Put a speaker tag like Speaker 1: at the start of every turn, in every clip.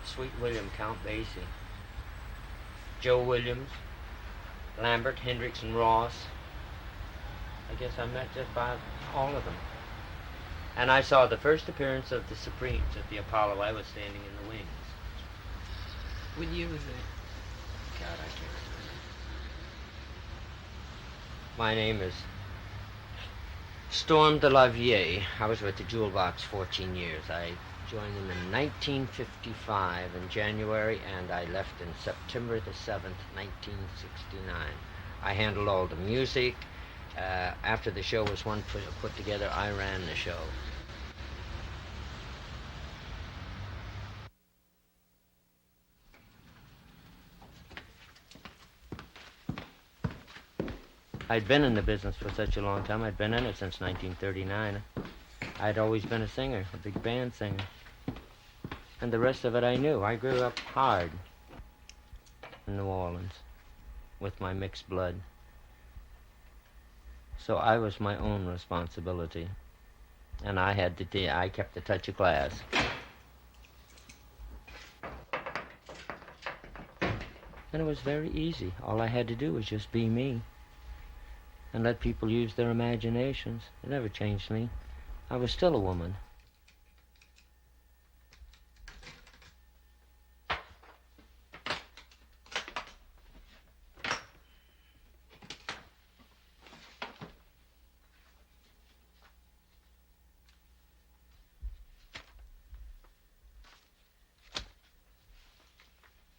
Speaker 1: Sweet William, Count Basie, Joe Williams, Lambert, Hendricks, and Ross. I guess I met just about all of them. And I saw the first appearance of the Supremes at the Apollo. I was standing in the wings.
Speaker 2: What year was that?
Speaker 1: God, I can't remember. My name is Storme de la Vie. I was with the Jewel Box 14 years. I joined them in 1955 in January, and I left in September the 7th, 1969. I handled all the music. After the show was put together, I ran the show. I'd been in the business for such a long time. I'd been in it since 1939. I'd always been a singer, a big band singer. And the rest of it I knew. I grew up hard in New Orleans with my mixed blood. So I was my own responsibility. And I kept the touch of class. And it was very easy. All I had to do was just be me and let people use their imaginations. It never changed me. I was still a woman.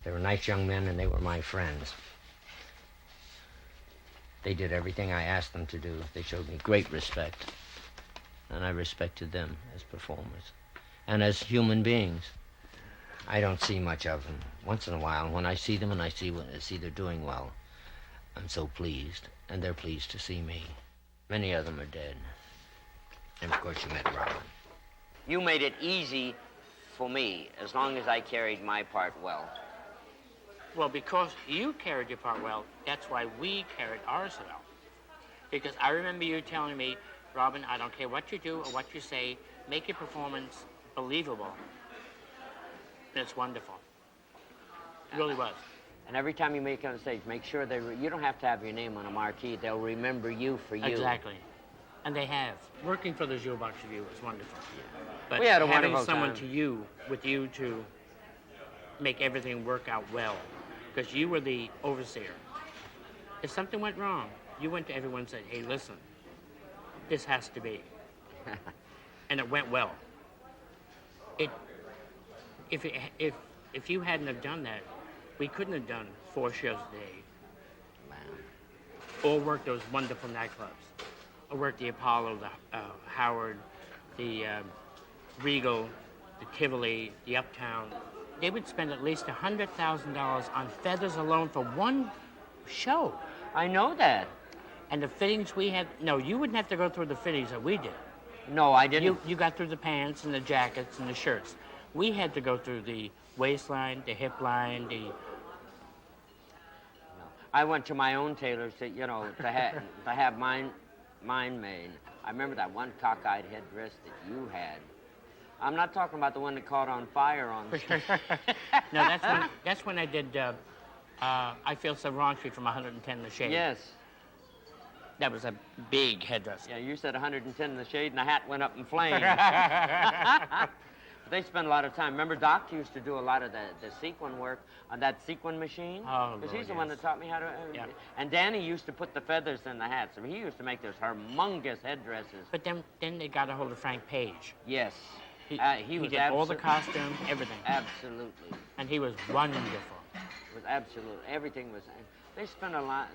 Speaker 1: They were nice young men, and they were my friends. They did everything I asked them to do. They showed me great respect, and I respected them as performers and as human beings. I don't see much of them. Once in a while, when I see them and I see they're doing well, I'm so pleased, and they're pleased to see me. Many of them are dead. And, of course, you met Robin. You made it easy for me, as long as I carried my part well.
Speaker 2: Well, because you carried your part well, that's why we carried ours well. Because I remember you telling me, Robin, I don't care what you do or what you say, make your performance believable. And it's wonderful. It really was.
Speaker 1: And every time you make it on stage, make sure you don't have to have your name on a marquee. They'll remember you for you.
Speaker 2: Exactly. And they have. Working for the Jewel Box Review was wonderful. But
Speaker 1: we had a
Speaker 2: having
Speaker 1: wonderful
Speaker 2: someone
Speaker 1: time.
Speaker 2: with you to make everything work out well, because you were the overseer. If something went wrong, you went to everyone and said, hey, listen, this has to be. And it went well. If you hadn't have done that, we couldn't have done 4 shows a day.
Speaker 1: Man.
Speaker 2: Or worked those wonderful nightclubs. Or worked the Apollo, the Howard, the Regal, the Tivoli, the Uptown. They would spend at least $100,000 on feathers alone for one show.
Speaker 1: I know that.
Speaker 2: And the fittings we had, no, you wouldn't have to go through the fittings that we did.
Speaker 1: No, I didn't.
Speaker 2: You got through the pants and the jackets and the shirts. We had to go through the waistline, the hip line,
Speaker 1: I went to my own tailors to have mine made. I remember that one cockeyed headdress that you had. I'm not talking about the one that caught on fire on the street.
Speaker 2: No, that's when I did I Feel So Raunchy from 110 in the Shade.
Speaker 1: Yes.
Speaker 2: That was a big headdress.
Speaker 1: Yeah, you said 110 in the shade, and the hat went up in flames. They spent a lot of time. Remember, Doc used to do a lot of the sequin work on that sequin machine?
Speaker 2: Oh,
Speaker 1: because he's the
Speaker 2: yes.
Speaker 1: one that taught me how to...
Speaker 2: Yeah.
Speaker 1: And Danny used to put the feathers in the hats. I mean, he used to make those humongous headdresses.
Speaker 2: But then they got a hold of Frank Page.
Speaker 1: Yes.
Speaker 2: He
Speaker 1: was
Speaker 2: did all the costumes, everything.
Speaker 1: Absolutely.
Speaker 2: And he was wonderful.
Speaker 1: It was absolutely... Everything was... They spent a lot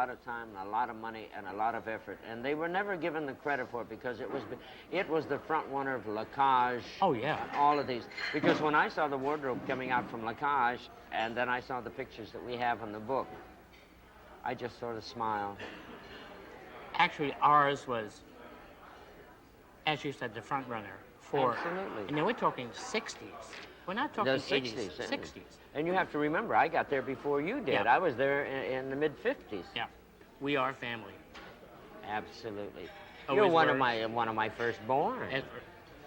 Speaker 1: of time and a lot of money and a lot of effort, and they were never given the credit for it because it was the front runner of Lacage.
Speaker 2: Oh, yeah.
Speaker 1: All of these. Because when I saw the wardrobe coming out from Lacage, and then I saw the pictures that we have in the book, I just sort of smiled.
Speaker 2: Actually, ours was, as you said, the front runner for...
Speaker 1: Absolutely.
Speaker 2: And then we're talking 60s. We're not talking
Speaker 1: The
Speaker 2: 80s.
Speaker 1: 60s.
Speaker 2: 60s.
Speaker 1: And you have to remember, I got there before you did.
Speaker 2: Yeah.
Speaker 1: I was there in the mid-50s.
Speaker 2: Yeah. We are family.
Speaker 1: Absolutely.
Speaker 2: Always
Speaker 1: You're one
Speaker 2: were.
Speaker 1: of my firstborn.
Speaker 2: As-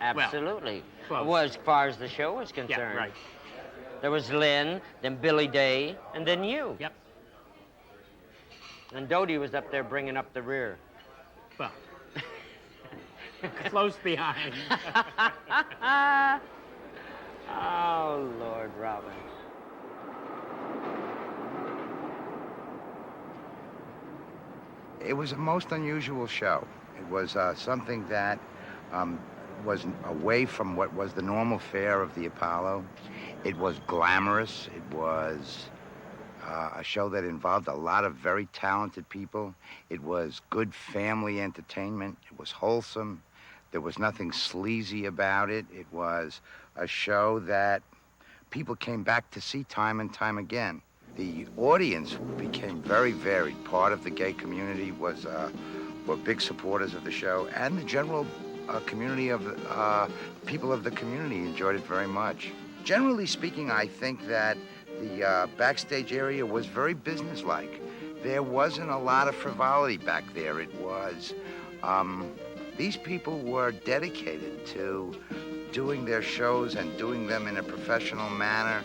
Speaker 1: Absolutely.
Speaker 2: close.
Speaker 1: Well, as far as the show is concerned.
Speaker 2: Yeah, right.
Speaker 1: There was Lynn, then Billy Day, and then you.
Speaker 2: Yep.
Speaker 1: And Dodie was up there bringing up the rear.
Speaker 2: Well, close behind.
Speaker 1: Oh, Lord, Robin.
Speaker 3: It was a most unusual show. It was something that was away from what was the normal fare of the Apollo. It was glamorous. It was a show that involved a lot of very talented people. It was good family entertainment. It was wholesome. There was nothing sleazy about it. It was a show that people came back to see time and time again. The audience became very varied. Part of the gay community were big supporters of the show, and the general community of people of the community enjoyed it very much. Generally speaking, I think that the backstage area was very businesslike. There wasn't a lot of frivolity back there. It was, these people were dedicated to doing their shows and doing them in a professional manner,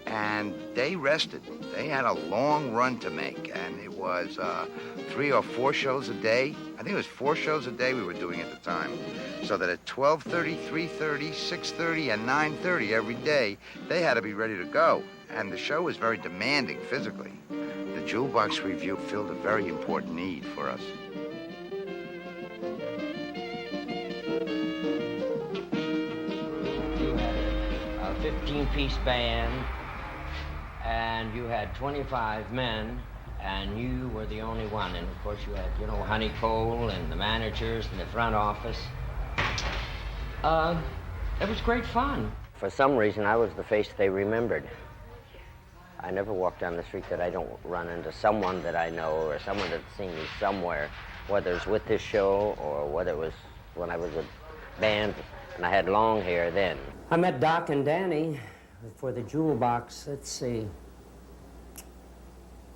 Speaker 3: and they rested. They had a long run to make, and it was 3 or 4 shows a day. I think it was 4 shows a day we were doing at the time. So that at 12:30, 3:30, 6:30, and 9:30 every day, they had to be ready to go. And the show was very demanding physically. The Jewel Box Review filled a very important need for us.
Speaker 1: You had a 15-piece band, and you had 25 men, and you were the only one. And of course you had, you know, Honey Cole and the managers and the front office. It was great fun. For some reason, I was the face they remembered. I never walk down the street that I don't run into someone that I know or someone that's seen me somewhere, whether it's with this show or whether it was when I was with band and I had long hair then. I met Doc and Danny for the Jewel Box. Let's see.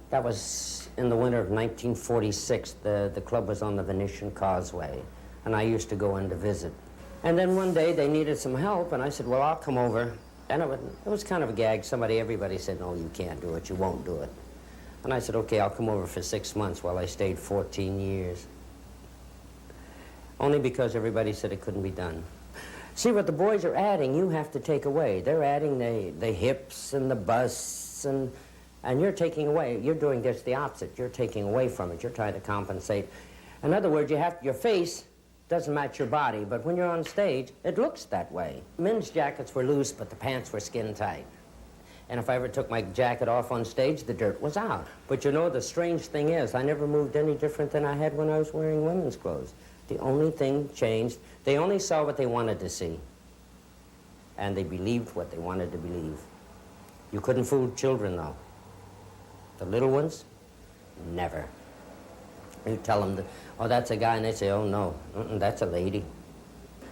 Speaker 1: That was in the winter of 1946. The club was on the Venetian Causeway, and I used to go in to visit. And then one day they needed some help, and I said, well, I'll come over. And it was kind of a gag. Everybody said, no, you can't do it, you won't do it. And I said, okay, I'll come over for 6 months. Well, I stayed 14 years. Only because everybody said it couldn't be done. See, what the boys are adding, you have to take away. They're adding the hips and the busts, and you're taking away. You're doing just the opposite. You're taking away from it. You're trying to compensate. In other words, your face doesn't match your body, but when you're on stage, it looks that way. Men's jackets were loose, but the pants were skin tight. And if I ever took my jacket off on stage, the dirt was out. But you know, the strange thing is, I never moved any different than I had when I was wearing women's clothes. The only thing changed, they only saw what they wanted to see. And they believed what they wanted to believe. You couldn't fool children, though. The little ones, never. You tell them, oh, that's a guy, and they say, oh, no, that's a lady.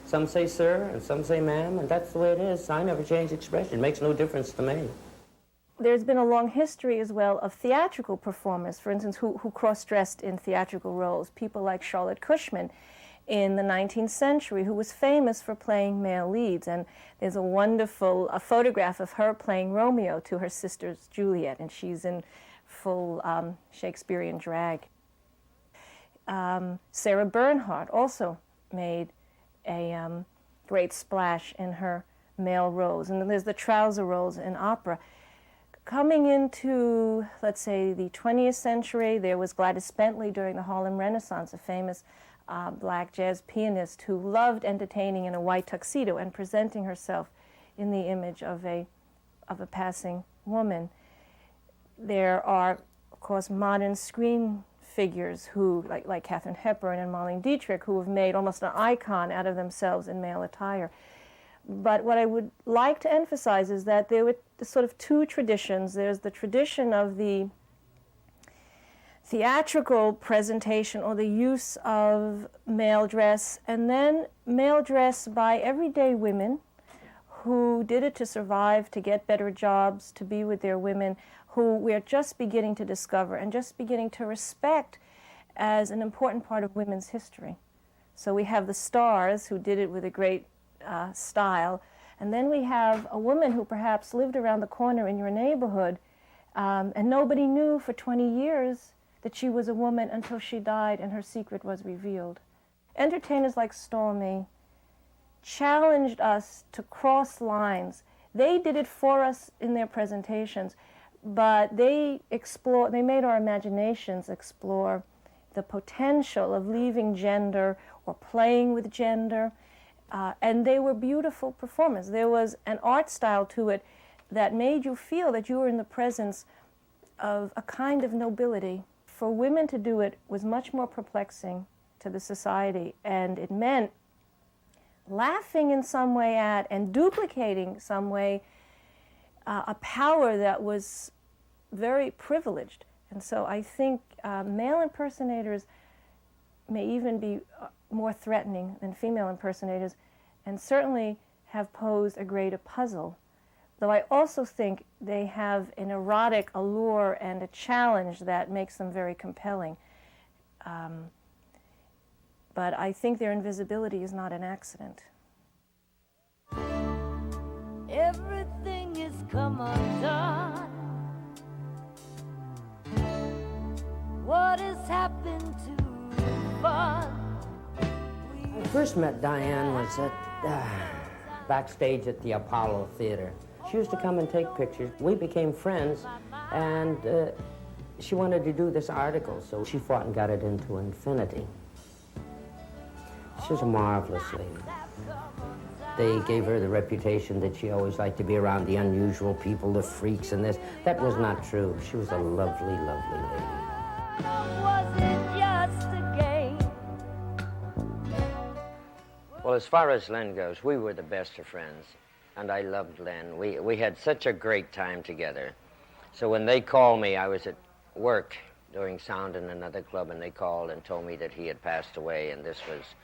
Speaker 1: Some say sir, and some say ma'am, and that's the way it is. I never change expression. It makes no difference to me.
Speaker 4: There's been a long history as well of theatrical performers, for instance, who cross-dressed in theatrical roles. People like Charlotte Cushman in the 19th century, who was famous for playing male leads. And there's a wonderful photograph of her playing Romeo to her sister's Juliet, and she's in full Shakespearean drag. Sarah Bernhardt also made a great splash in her male roles. And then there's the trouser roles in opera. Coming into, let's say, the 20th century, there was Gladys Bentley during the Harlem Renaissance, a famous black jazz pianist who loved entertaining in a white tuxedo and presenting herself in the image of a passing woman. There are, of course, modern screen figures who, like Katharine Hepburn and Marlene Dietrich, who have made almost an icon out of themselves in male attire. But what I would like to emphasize is that there were sort of 2 traditions. There's the tradition of the theatrical presentation or the use of male dress, and then male dress by everyday women who did it to survive, to get better jobs, to be with their women, who we're just beginning to discover and just beginning to respect as an important part of women's history. So we have the stars who did it with a great style, And then we have a woman who perhaps lived around the corner in your neighborhood, and nobody knew for 20 years that she was a woman until she died and her secret was revealed. Entertainers like Storme challenged us to cross lines. They did it for us in their presentations, but they made our imaginations explore the potential of leaving gender or playing with gender, and they were beautiful performances. There was an art style to it that made you feel that you were in the presence of a kind of nobility. For women to do it was much more perplexing to the society, and it meant laughing in some way at and duplicating some way a power that was very privileged. And so I think male impersonators may even be more threatening than female impersonators, and certainly have posed a greater puzzle. Though I also think they have an erotic allure and a challenge that makes them very compelling. But I think their invisibility is not an accident.
Speaker 5: Everything is come undone. What has happened to fun?
Speaker 6: I first met Diane was at backstage at the Apollo Theater. She used to come and take pictures. We became friends, and she wanted to do this article, so she fought and got it into infinity. She was a marvelous lady. They gave her the reputation that she always liked to be around the unusual people, the freaks and this. That was not true. She was a lovely, lovely lady.
Speaker 5: Was it just a game?
Speaker 1: Well, as far as Len goes, we were the best of friends, and I loved Len. We had such a great time together. So when they called me, I was at work doing sound in another club, and they called and told me that he had passed away, and this was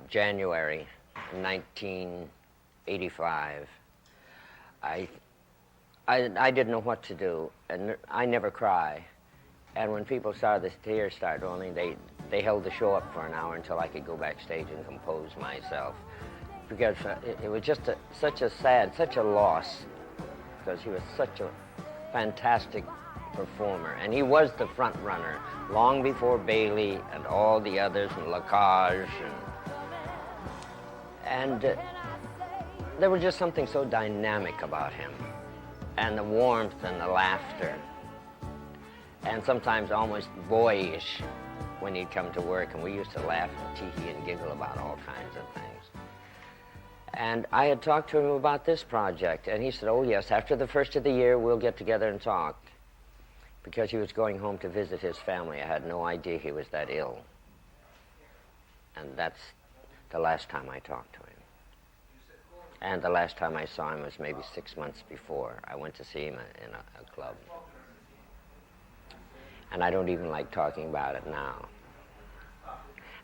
Speaker 1: January 1985. I didn't know what to do, and I never cry. And when people saw the tears start rolling, they held the show up for an hour until I could go backstage and compose myself. Because it was just such a loss, because he was such a fantastic performer. And he was the front runner long before Bailey and all the others and Lacage. And there was just something so dynamic about him, and the warmth and the laughter, and sometimes almost boyish when he'd come to work, and we used to laugh and tee-hee and giggle about all kinds of things. And I had talked to him about this project, and he said, oh yes, after the first of the year we'll get together and talk, because he was going home to visit his family. I had no idea he was that ill. And that's the last time I talked to him. And the last time I saw him was maybe 6 months before. I went to see him in a club. And I don't even like talking about it now.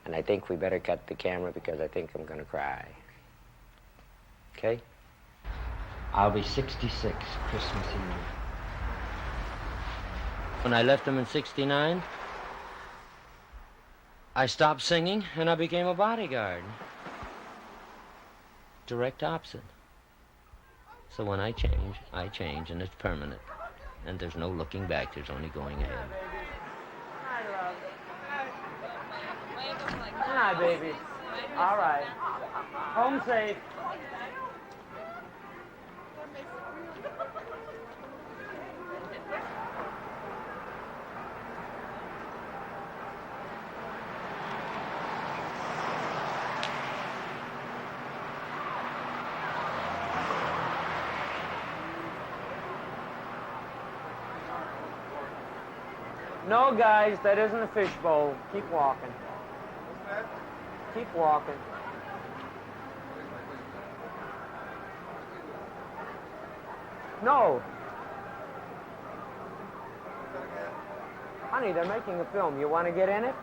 Speaker 1: And I think we better cut the camera because I think I'm going to cry. Okay? I'll be 66 Christmas Eve. When I left him in '69, I stopped singing and I became a bodyguard. Direct opposite. So when I change, and it's permanent. And there's no looking back, there's only going ahead.
Speaker 6: Hi, love. Hi, baby. All right. Home safe. No, guys, that isn't a fishbowl. Keep walking. Keep walking. No. Honey, they're making a film. You want to get in it?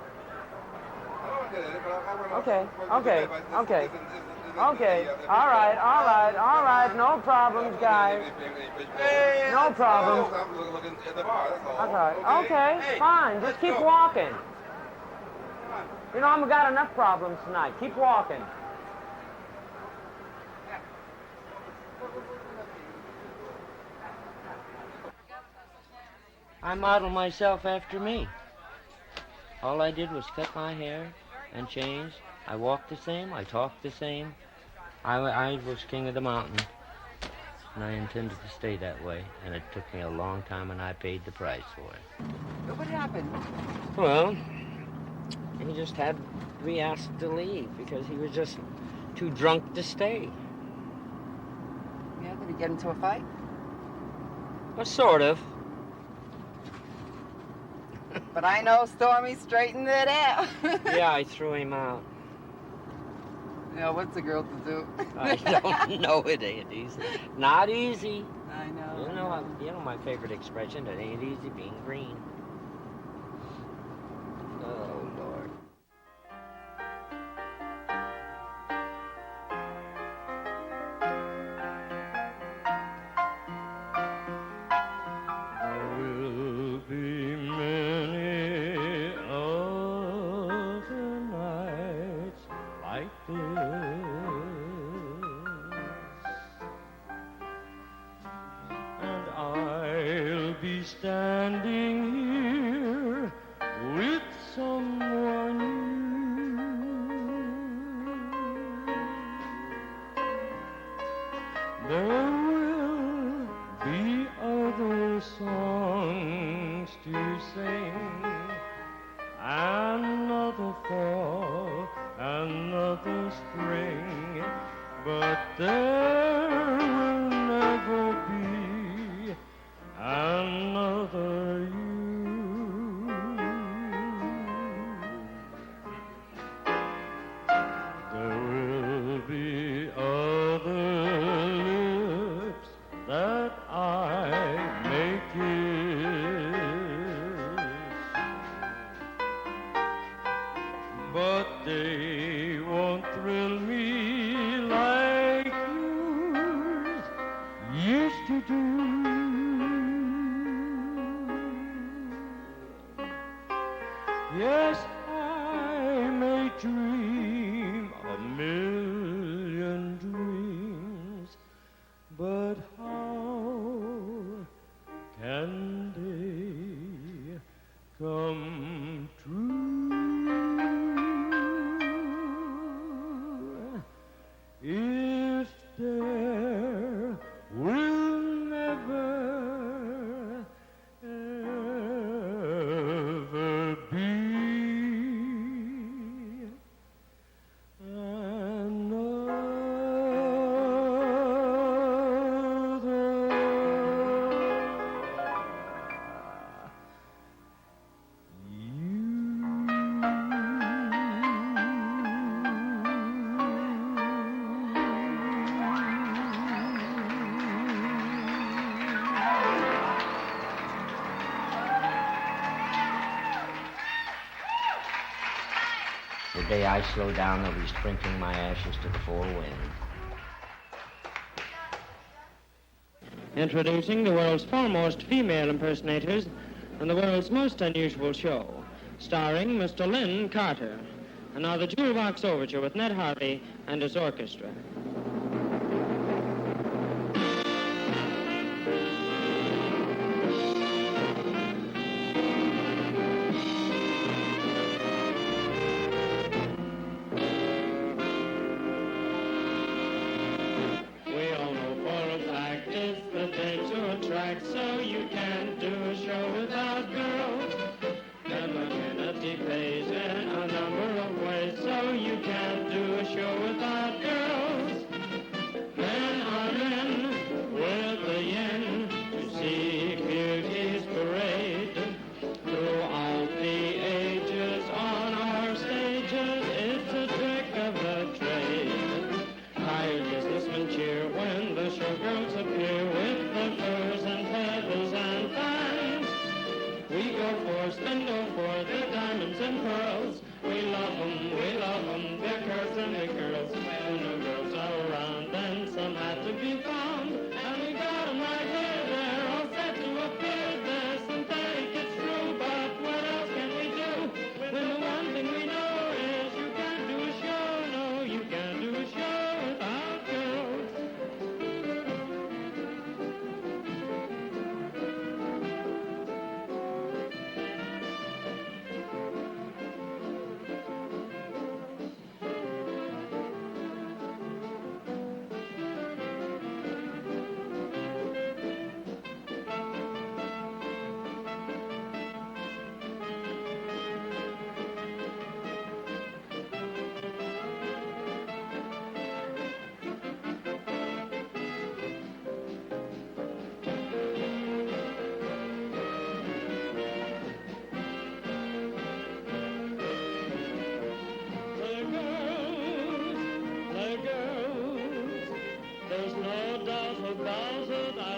Speaker 6: Okay, okay, okay. Okay, all right, no problems, guys. No problems. That's all right. Okay, fine, just keep walking. You know, I've got enough problems tonight. Keep walking.
Speaker 1: I model myself after me. All I did was cut my hair and change. I walked the same, I talked the same. I was king of the mountain, and I intended to stay that way, and it took me a long time, and I paid the price for it.
Speaker 7: But what happened?
Speaker 1: Well, he just had to be asked to leave because he was just too drunk to stay.
Speaker 7: Yeah, did he get into a fight?
Speaker 1: Well, sort of.
Speaker 7: But I know Stormy straightened it out.
Speaker 1: Yeah, I threw him out.
Speaker 7: Yeah, what's a girl to do?
Speaker 1: I don't know. It ain't easy. Not easy.
Speaker 7: I know.
Speaker 1: You know my favorite expression. It ain't easy being green. Oh Lord. There will be many other nights like this, and I'll be standing here with someone new. There will be other songs to sing, another fall, another spring, but there will never be another you. There will be other lips that I may kiss, but they won't thrill me like yours used to do. Yes, I may dream a million dreams, but how can they come true if there will never ever be The day I slow down, they'll be sprinkling my ashes to the four winds.
Speaker 8: Introducing the world's foremost female impersonators and the world's most unusual show, starring Mr. Lynn Carter. And now the Jewel Box Overture with Ned Harvey and his orchestra. We all know for a fact it's the day to attract, so you can't do a show without girls. Femininity pays in a number of ways, so you can't do a show without girls. Men are in with the yin to see beauties parade throughout the ages on our stages. It's a trick of the trade. Hired businessmen cheer when the showgirls appear with the furs and feathers.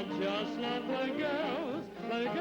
Speaker 8: I just love the girls